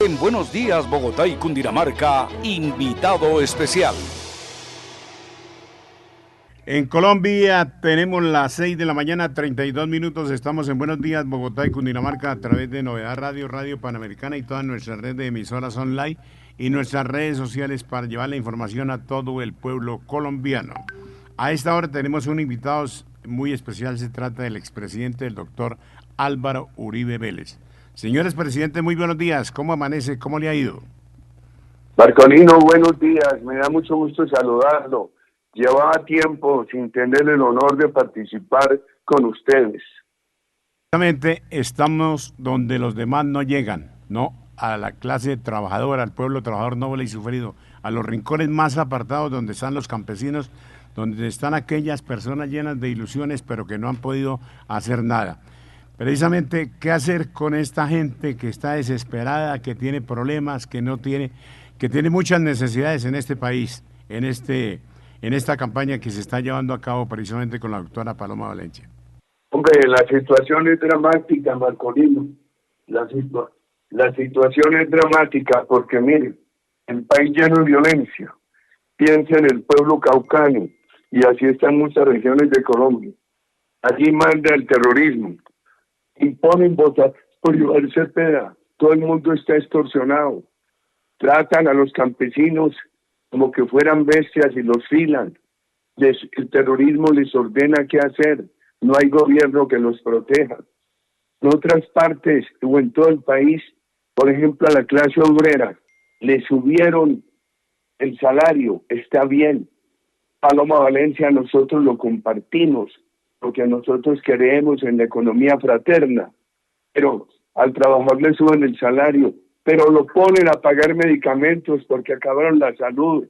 En Buenos Días, Bogotá y Cundinamarca, invitado especial. En Colombia tenemos las 6 de la mañana, 32 minutos. Estamos en Buenos Días, Bogotá y Cundinamarca a través de Novedad Radio, Radio Panamericana y toda nuestra red de emisoras online y nuestras redes sociales para llevar la información a todo el pueblo colombiano. A esta hora tenemos un invitado muy especial. Se trata del expresidente, el doctor Álvaro Uribe Vélez. Señores presidente, muy buenos días. ¿Cómo amanece? ¿Cómo le ha ido? Marcolino, buenos días. Me da mucho gusto saludarlo. Llevaba tiempo sin tener el honor de participar con ustedes. Exactamente, estamos donde los demás no llegan, ¿no? A la clase trabajadora, al pueblo trabajador noble y sufrido, a los rincones más apartados donde están los campesinos, donde están aquellas personas llenas de ilusiones pero que no han podido hacer nada. Precisamente, ¿qué hacer con esta gente que está desesperada, que tiene problemas, que tiene muchas necesidades en este país, en esta campaña que se está llevando a cabo precisamente con la doctora Paloma Valencia? Hombre, la situación es dramática, Marcolino. La situación es dramática porque, mire, el país lleno de violencia. Piensa en el pueblo caucano, y así están muchas regiones de Colombia. Allí manda el terrorismo. Imponen votar por Iván Cepeda. Todo el mundo está extorsionado. Tratan a los campesinos como que fueran bestias y los filan. El terrorismo les ordena qué hacer. No hay gobierno que los proteja. En otras partes o en todo el país, por ejemplo, a la clase obrera, le subieron el salario, está bien. Paloma Valencia, nosotros lo compartimos, porque nosotros creemos en la economía fraterna, pero al trabajador le suben el salario, pero lo ponen a pagar medicamentos porque acabaron la salud.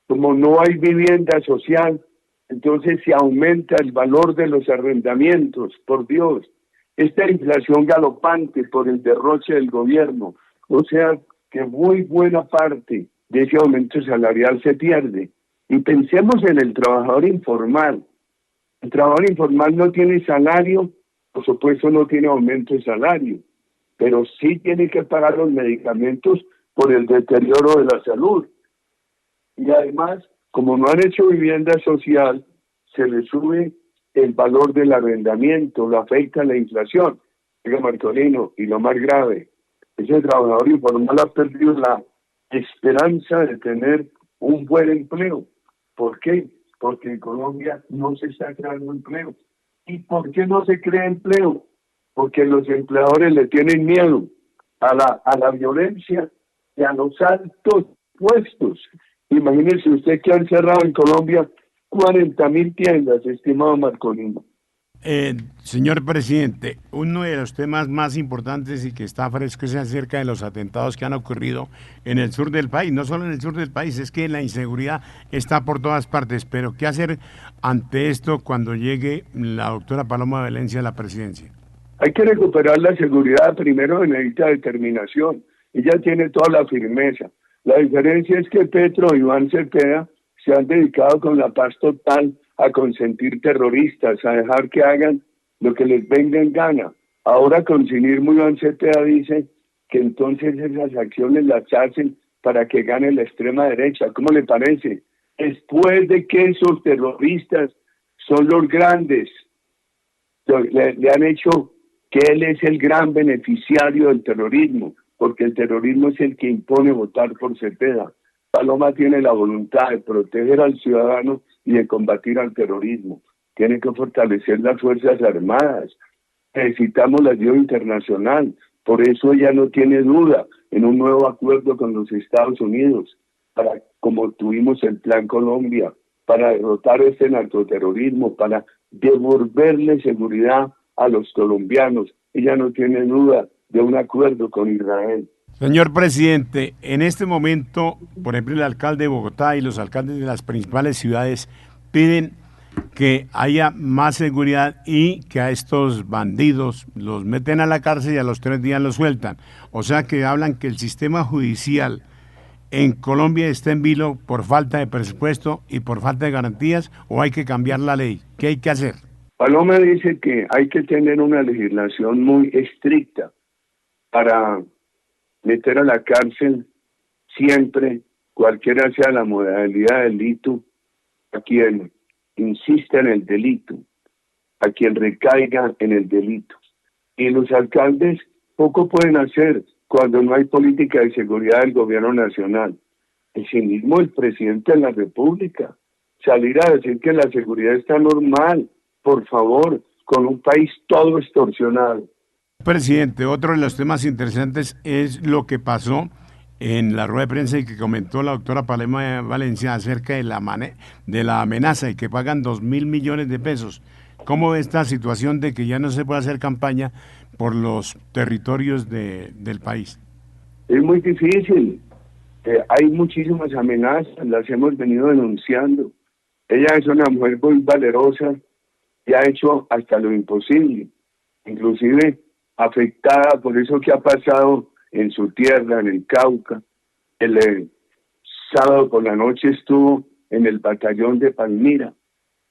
Como no hay vivienda social, entonces se aumenta el valor de los arrendamientos, por Dios. Esta inflación galopante por el derroche del gobierno, o sea que muy buena parte de ese aumento salarial se pierde. Y pensemos en el trabajador informal. El trabajador informal no tiene salario, por supuesto no tiene aumento de salario, pero sí tiene que pagar los medicamentos por el deterioro de la salud. Y además, como no han hecho vivienda social, se le sube el valor del arrendamiento, lo afecta la inflación. Oiga, Marcolino, y lo más grave, ese trabajador informal ha perdido la esperanza de tener un buen empleo. ¿Por qué? Porque en Colombia no se está creando empleo. ¿Y por qué no se crea empleo? Porque los empleadores le tienen miedo a la violencia y a los altos puestos. Imagínese usted que han cerrado en Colombia 40.000 tiendas, estimado Marcolino. Señor presidente, uno de los temas más importantes y que está fresco es acerca de los atentados que han ocurrido en el sur del país. No solo en el sur del país, es que la inseguridad está por todas partes. Pero ¿qué hacer ante esto cuando llegue la doctora Paloma Valencia a la presidencia? Hay que recuperar la seguridad. Primero se necesita determinación. Ella tiene toda la firmeza. La diferencia es que Petro y Iván Cepeda se han dedicado con la paz total a consentir terroristas, a dejar que hagan lo que les venga en gana. Ahora con cinismo Iván Cepeda dice que entonces esas acciones las hacen para que gane la extrema derecha. ¿Cómo le parece? Después de que esos terroristas son los grandes, le han hecho que él es el gran beneficiario del terrorismo, porque el terrorismo es el que impone votar por Cepeda. Paloma tiene la voluntad de proteger al ciudadano y de combatir al terrorismo. Tiene que fortalecer las Fuerzas Armadas. Necesitamos la ayuda internacional. Por eso ella no tiene duda en un nuevo acuerdo con los Estados Unidos, para, como tuvimos el Plan Colombia, para derrotar este narcoterrorismo, para devolverle seguridad a los colombianos. Ella no tiene duda de un acuerdo con Israel. Señor presidente, en este momento, por ejemplo, el alcalde de Bogotá y los alcaldes de las principales ciudades piden que haya más seguridad y que a estos bandidos los meten a la cárcel y a los 3 días los sueltan. O sea que hablan que el sistema judicial en Colombia está en vilo por falta de presupuesto y por falta de garantías, o hay que cambiar la ley. ¿Qué hay que hacer? Paloma dice que hay que tener una legislación muy estricta para meter a la cárcel siempre, cualquiera sea la modalidad de delito, a quien insista en el delito, a quien recaiga en el delito. Y los alcaldes poco pueden hacer cuando no hay política de seguridad del gobierno nacional. Asimismo, el presidente de la República, salir a decir que la seguridad está normal, por favor, con un país todo extorsionado. Presidente, otro de los temas interesantes es lo que pasó en la rueda de prensa y que comentó la doctora Paloma Valencia acerca de la amenaza y que pagan 2.000 millones de pesos. ¿Cómo ve esta situación de que ya no se puede hacer campaña por los territorios del país? Es muy difícil. Hay muchísimas amenazas, las hemos venido denunciando. Ella es una mujer muy valerosa y ha hecho hasta lo imposible, inclusive afectada por eso que ha pasado en su tierra, en el Cauca. El sábado por la noche estuvo en el batallón de Palmira,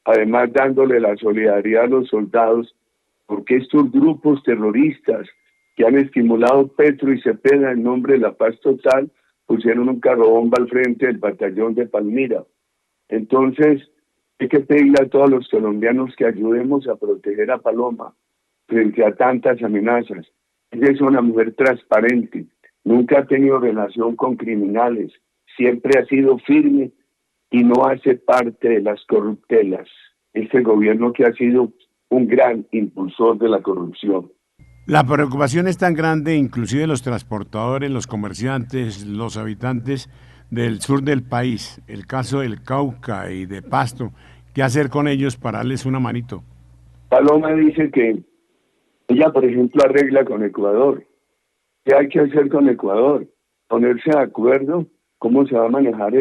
además dándole la solidaridad a los soldados, porque estos grupos terroristas que han estimulado Petro y Cepeda en nombre de la paz total, pusieron un carrobomba al frente del batallón de Palmira. Entonces, hay que pedirle a todos los colombianos que ayudemos a proteger a Paloma frente a tantas amenazas. Ella es una mujer transparente, nunca ha tenido relación con criminales, siempre ha sido firme y no hace parte de las corruptelas. Este gobierno que ha sido un gran impulsor de la corrupción. La preocupación es tan grande, inclusive los transportadores, los comerciantes, los habitantes del sur del país, el caso del Cauca y de Pasto, ¿qué hacer con ellos para darles una manito? Paloma dice que ella, por ejemplo, arregla con Ecuador. ¿Qué hay que hacer con Ecuador? Ponerse de acuerdo cómo se va a manejar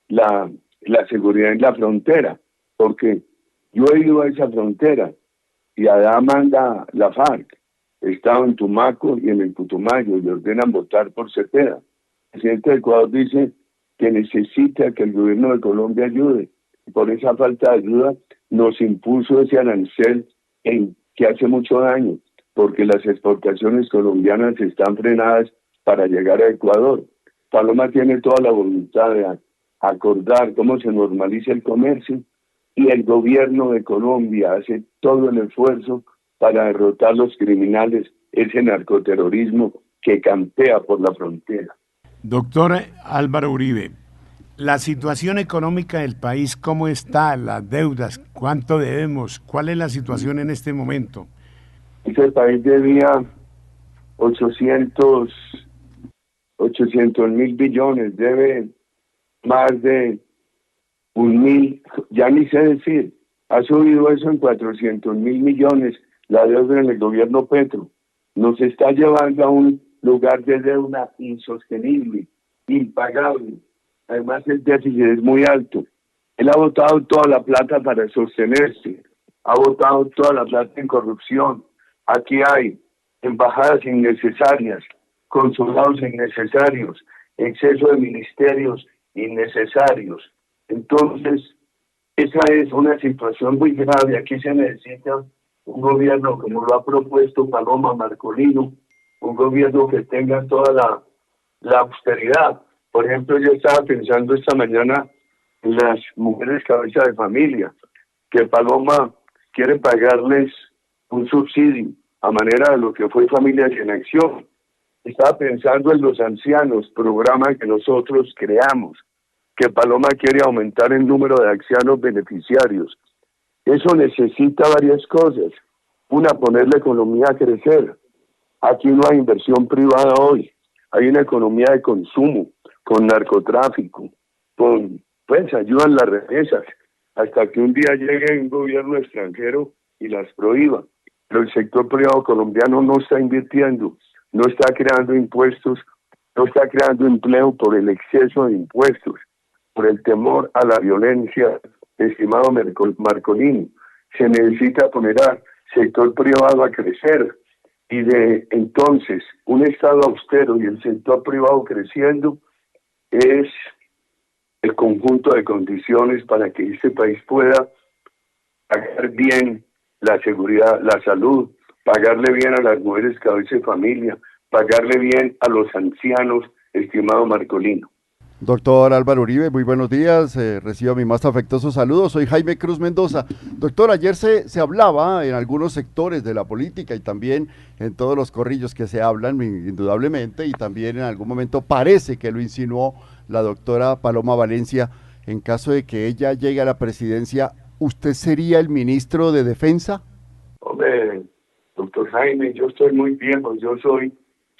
la seguridad en la frontera, porque yo he ido a esa frontera y allá manda la FARC. He estado en Tumaco y en el Putumayo y ordenan votar por Cepeda. El presidente de Ecuador dice que necesita que el gobierno de Colombia ayude. Y por esa falta de ayuda nos impuso ese arancel que hace mucho daño, porque las exportaciones colombianas están frenadas para llegar a Ecuador. Paloma tiene toda la voluntad de acordar cómo se normaliza el comercio y el gobierno de Colombia hace todo el esfuerzo para derrotar los criminales, ese narcoterrorismo que campea por la frontera. Doctor Álvaro Uribe, la situación económica del país, ¿cómo está? Las deudas, ¿cuánto debemos? ¿Cuál es la situación en este momento? Este país debía 800 mil billones, debe más de 1.000, ya ni sé decir, ha subido eso en 400 mil millones, la deuda en el gobierno Petro. Nos está llevando a un lugar de deuda insostenible, impagable. Además, el déficit es muy alto. Él ha botado toda la plata para sostenerse, ha botado toda la plata en corrupción. Aquí hay embajadas innecesarias, consulados innecesarios, exceso de ministerios innecesarios. Entonces, esa es una situación muy grave. Aquí se necesita un gobierno como lo ha propuesto Paloma Marcolino, un gobierno que tenga toda la austeridad. Por ejemplo, yo estaba pensando esta mañana en las mujeres cabeza de familia, que Paloma quiere pagarles un subsidio a manera de lo que fue Familias en Acción. Estaba pensando en los ancianos, programa que nosotros creamos, que Paloma quiere aumentar el número de ancianos beneficiarios. Eso necesita varias cosas. Una, poner la economía a crecer. Aquí no hay inversión privada hoy. Hay una economía de consumo, con narcotráfico, con, pues, ayudan las remesas, hasta que un día llegue un gobierno extranjero y las prohíba. Pero el sector privado colombiano no está invirtiendo, no está creando impuestos, no está creando empleo por el exceso de impuestos, por el temor a la violencia, estimado Marcolino. Se necesita poner al sector privado a crecer y de entonces un Estado austero y el sector privado creciendo es el conjunto de condiciones para que este país pueda pagar bien la seguridad, la salud, pagarle bien a las mujeres cabeza de familia, pagarle bien a los ancianos, estimado Marcolino. Doctor Álvaro Uribe, muy buenos días, reciba mi más afectuoso saludo, soy Jaime Cruz Mendoza. Doctor, ayer se hablaba en algunos sectores de la política y también en todos los corrillos que se hablan, indudablemente, y también en algún momento parece que lo insinuó la doctora Paloma Valencia, en caso de que ella llegue a la presidencia, ¿usted sería el ministro de Defensa? Hombre, doctor Jaime, yo estoy muy viejo, yo soy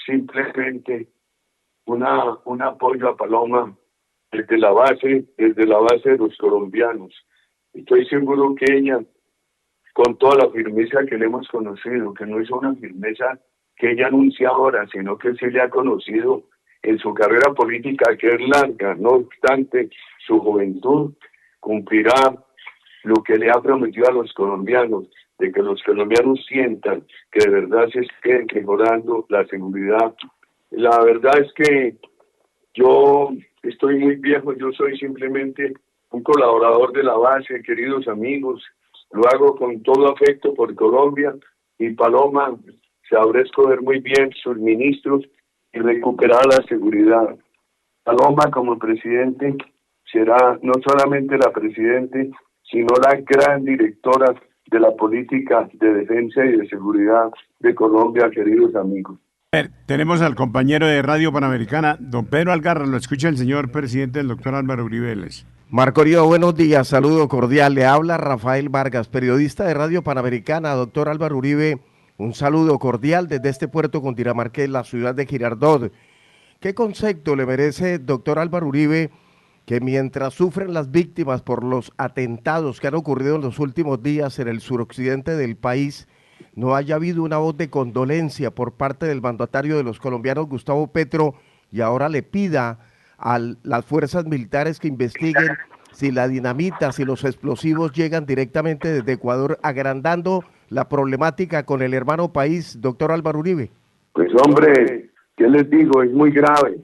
simplemente un apoyo a Paloma desde la base de los colombianos. Estoy seguro que ella, con toda la firmeza que le hemos conocido, que no es una firmeza que ella anuncia ahora, sino que se le ha conocido en su carrera política, que es larga, no obstante su juventud, cumplirá lo que le ha prometido a los colombianos, de que los colombianos sientan que de verdad se esté mejorando la seguridad. La verdad es que yo estoy muy viejo, yo soy simplemente un colaborador de la base, queridos amigos, lo hago con todo afecto por Colombia, y Paloma sabrá escoger muy bien sus ministros y recuperar la seguridad. Paloma como presidente será no solamente la presidente, sino la gran directora de la política de defensa y de seguridad de Colombia, queridos amigos. Tenemos al compañero de Radio Panamericana, don Pedro Algarra, lo escucha el señor presidente, el doctor Álvaro Uribe Vélez. Marcolino, buenos días, saludo cordial, le habla Rafael Vargas, periodista de Radio Panamericana. Doctor Álvaro Uribe, un saludo cordial desde este puerto cundinamarqués, la ciudad de Girardot. ¿Qué concepto le merece, doctor Álvaro Uribe, que mientras sufren las víctimas por los atentados que han ocurrido en los últimos días en el suroccidente del país, no haya habido una voz de condolencia por parte del mandatario de los colombianos, Gustavo Petro, y ahora le pida a las fuerzas militares que investiguen si la dinamita, si los explosivos llegan directamente desde Ecuador, agrandando la problemática con el hermano país, doctor Álvaro Uribe? Pues hombre, ¿qué les digo? Es muy grave,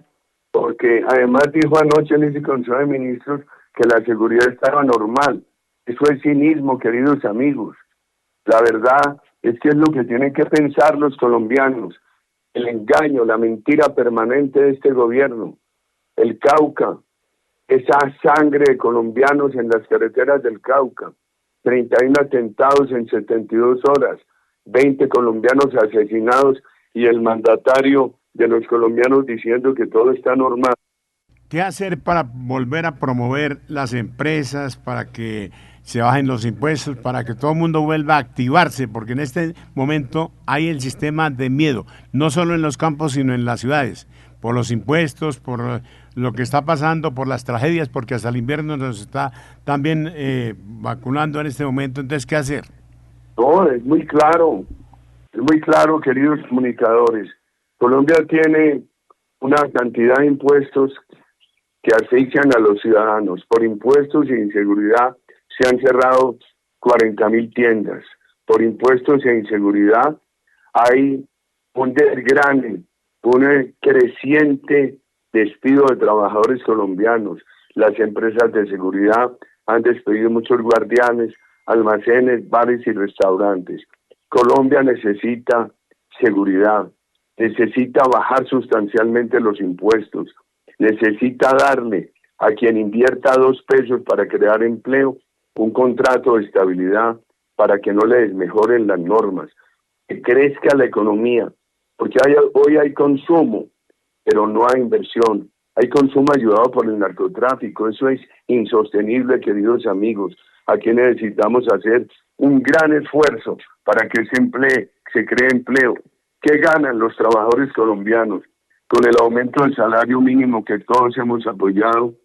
porque además dijo anoche en ese Consejo de Ministros que la seguridad estaba normal. Eso es cinismo, queridos amigos. La verdad es que es lo que tienen que pensar los colombianos. El engaño, la mentira permanente de este gobierno. El Cauca, esa sangre de colombianos en las carreteras del Cauca. 31 atentados en 72 horas, 20 colombianos asesinados y el mandatario de los colombianos diciendo que todo está normal. ¿Qué hacer para volver a promover las empresas, para que se bajen los impuestos, para que todo el mundo vuelva a activarse? Porque en este momento hay el sistema de miedo, no solo en los campos, sino en las ciudades, por los impuestos, por lo que está pasando, por las tragedias, porque hasta el invierno nos está también vacunando en este momento. Entonces, ¿qué hacer? No, es muy claro, queridos comunicadores. Colombia tiene una cantidad de impuestos que asfixian a los ciudadanos. Por impuestos e inseguridad se han cerrado 40.000 tiendas. Por impuestos e inseguridad hay un desgrane, un creciente despido de trabajadores colombianos. Las empresas de seguridad han despedido muchos guardianes, almacenes, bares y restaurantes. Colombia necesita seguridad, necesita bajar sustancialmente los impuestos, necesita darle a quien invierta 2 pesos para crear empleo un contrato de estabilidad para que no le desmejoren las normas, que crezca la economía, porque hoy hay consumo, pero no hay inversión. Hay consumo ayudado por el narcotráfico. Eso es insostenible, queridos amigos. Aquí necesitamos hacer un gran esfuerzo para que se cree empleo. ¿Qué ganan los trabajadores colombianos con el aumento del salario mínimo que todos hemos apoyado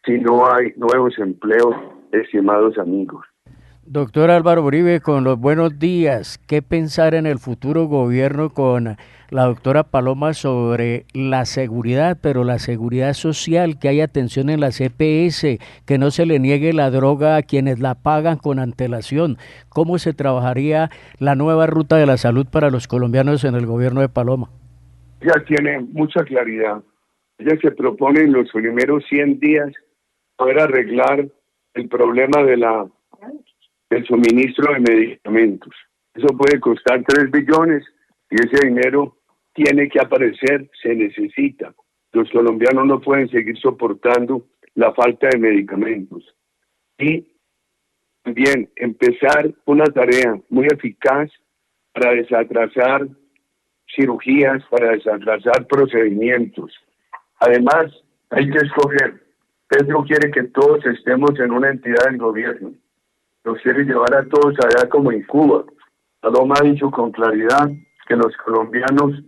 si no hay nuevos empleos, estimados amigos? Doctor Álvaro Uribe, con los buenos días, ¿qué pensar en el futuro gobierno con la doctora Paloma sobre la seguridad, pero la seguridad social, que haya atención en las EPS, que no se le niegue la droga a quienes la pagan con antelación? ¿Cómo se trabajaría la nueva ruta de la salud para los colombianos en el gobierno de Paloma? Ella tiene mucha claridad. Ella se propone en los primeros 100 días poder arreglar el problema del suministro de medicamentos. Eso puede costar 3 billones y ese dinero tiene que aparecer, se necesita. Los colombianos no pueden seguir soportando la falta de medicamentos. Y también empezar una tarea muy eficaz para desatrasar cirugías, para desatrasar procedimientos. Además, hay que escoger. Petro quiere que todos estemos en una entidad del gobierno. Los quiere llevar a todos allá como en Cuba. Paloma ha dicho con claridad que los colombianos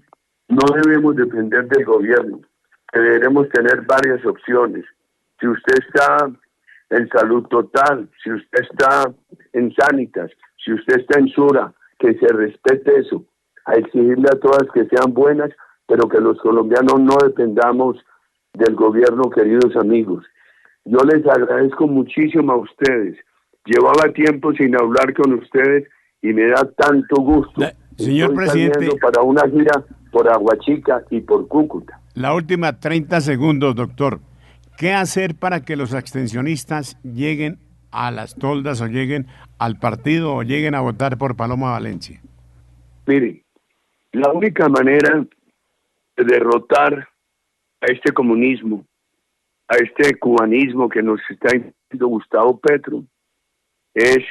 no debemos depender del gobierno, que deberemos tener varias opciones. Si usted está en salud total, si usted está en Sanitas, si usted está en Sura, que se respete eso, a exigirle a todas que sean buenas, pero que los colombianos no dependamos del gobierno, queridos amigos. Yo les agradezco muchísimo a ustedes. Llevaba tiempo sin hablar con ustedes y me da tanto gusto. Señor presidente, para una gira por Aguachica y por Cúcuta. La última 30 segundos, doctor. ¿Qué hacer para que los abstencionistas lleguen a las toldas o lleguen al partido o lleguen a votar por Paloma Valencia? Miren, la única manera de derrotar a este comunismo, a este cubanismo que nos está impidiendo Gustavo Petro, es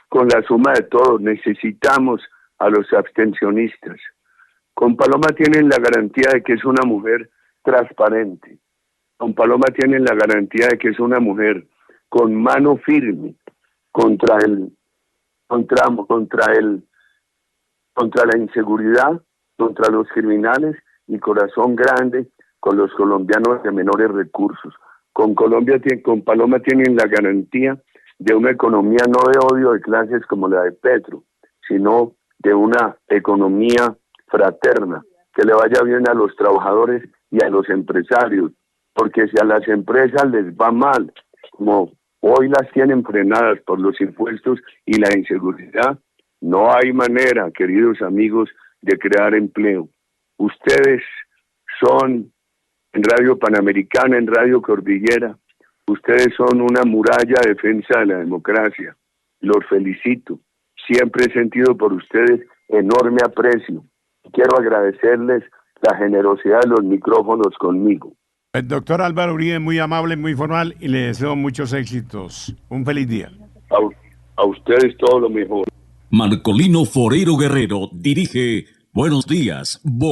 con la suma de todos. Necesitamos a los abstencionistas. Con Paloma tienen la garantía de que es una mujer transparente. Con Paloma tienen la garantía de que es una mujer con mano firme contra la inseguridad, contra los criminales, y corazón grande con los colombianos de menores recursos. Con Paloma tienen la garantía de una economía no de odio de clases como la de Petro, sino de una economía fraterna, que le vaya bien a los trabajadores y a los empresarios, porque si a las empresas les va mal, como hoy las tienen frenadas por los impuestos y la inseguridad, no hay manera, queridos amigos, de crear empleo. Ustedes son en Radio Panamericana, en Radio Cordillera, ustedes son una muralla de defensa de la democracia. Los felicito. Siempre he sentido por ustedes enorme aprecio. Quiero agradecerles la generosidad de los micrófonos conmigo. El doctor Álvaro Uribe, muy amable, muy formal, y le deseo muchos éxitos. Un feliz día. A ustedes todo lo mejor. Marcolino Forero Guerrero dirige Buenos Días, Bogotá.